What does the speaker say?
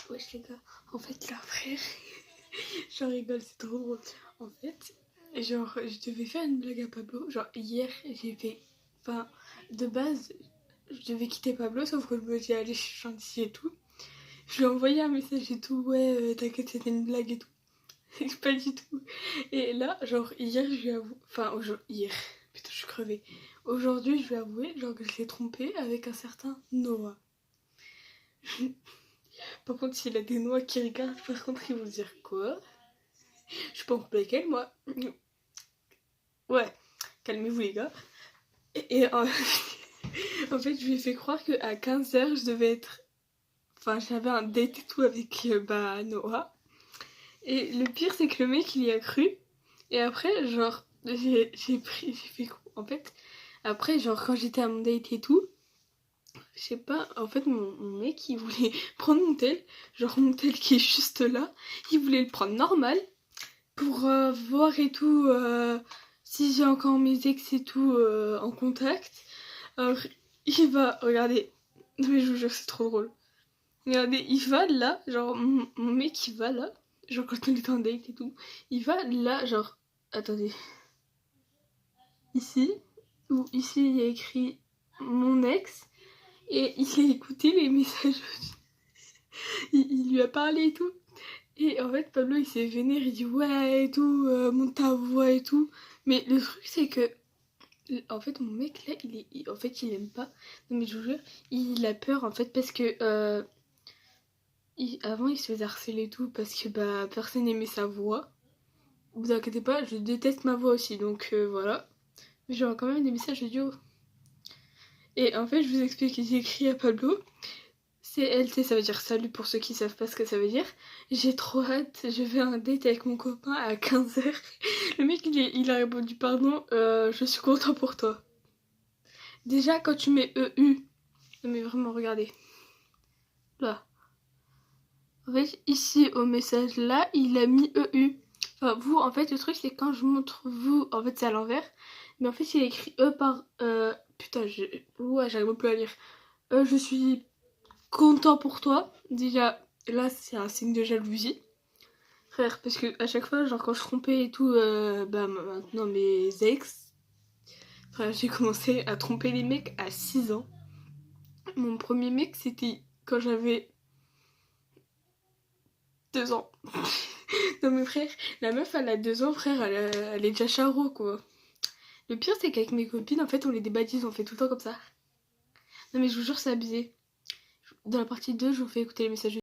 Wesh les gars, en fait là frère, j'en rigole, c'est trop drôle. En fait, genre je devais faire une blague à Pablo, genre hier j'ai fait, enfin de base je devais quitter Pablo sauf que je me dis allez je suis gentille et tout. Je lui ai envoyé un message et tout, ouais t'inquiète c'était une blague et tout. Pas du tout. Et là genre hier je lui avoue, enfin hier, putain je suis crevée. Aujourd'hui je lui ai avoué genre que je l'ai trompé avec un certain Noah. Par contre, s'il a des noix qui regardent, par contre, ils vont dire quoi? Je suis pas en couple avec elle, moi. Ouais, calmez-vous, les gars. Et en fait, je lui ai fait croire qu'à 15h, je devais être. Enfin, j'avais un date et tout avec Noah. Et le pire, c'est que le mec, il y a cru. Et après, genre, j'ai fait quoi? En fait, après, genre, quand j'étais à mon date et tout, je sais pas, en fait, mon mec, il voulait prendre mon tel, genre mon tel qui est juste là, il voulait le prendre normal pour voir et tout si j'ai encore mes ex et tout en contact. Alors, il va, regardez, non mais je vous jure, c'est trop drôle. Regardez, il va là, genre, mon mec, il va là, genre quand on est en date et tout, il va là, genre, attendez, ici, ou ici, il y a écrit mon ex, et il a écouté les messages, il lui a parlé et tout. Et en fait, Pablo, il s'est vénère, il dit ouais et tout, monte ta voix et tout. Mais le truc, c'est que, en fait, mon mec, là, en fait, il aime pas. Non, mais je vous jure, il a peur, en fait, parce que, avant, il se faisait harceler et tout, parce que, bah, personne aimait sa voix. Vous inquiétez pas, je déteste ma voix aussi, donc voilà. Mais j'aurai quand même des messages audio. Et en fait, je vous explique, j'ai écrit à Pablo. CLT, ça veut dire salut pour ceux qui savent pas ce que ça veut dire. J'ai trop hâte, je vais à un date avec mon copain à 15h. Le mec, il a répondu pardon, je suis content pour toi. Déjà, quand tu mets EU, non mais vraiment, regardez. Là. En fait, ici, au message là, il a mis EU. Enfin, vous, en fait, le truc, c'est quand je montre vous, en fait, c'est à l'envers. Mais en fait, il a écrit E par... putain, ouais, j'arrive plus à lire. Je suis content pour toi. Déjà, là, c'est un signe de jalousie. Frère, parce que à chaque fois, genre quand je trompais et tout, bah maintenant mes ex, frère, j'ai commencé à tromper les mecs à 6 ans. Mon premier mec, c'était quand j'avais 2 ans. Non mais frère, la meuf elle a 2 ans, frère, elle est déjà charo quoi. Le pire c'est qu'avec mes copines, en fait, on les débaptise, on fait tout le temps comme ça. Non mais je vous jure, c'est abusé. Dans la partie 2, je vous fais écouter les messages.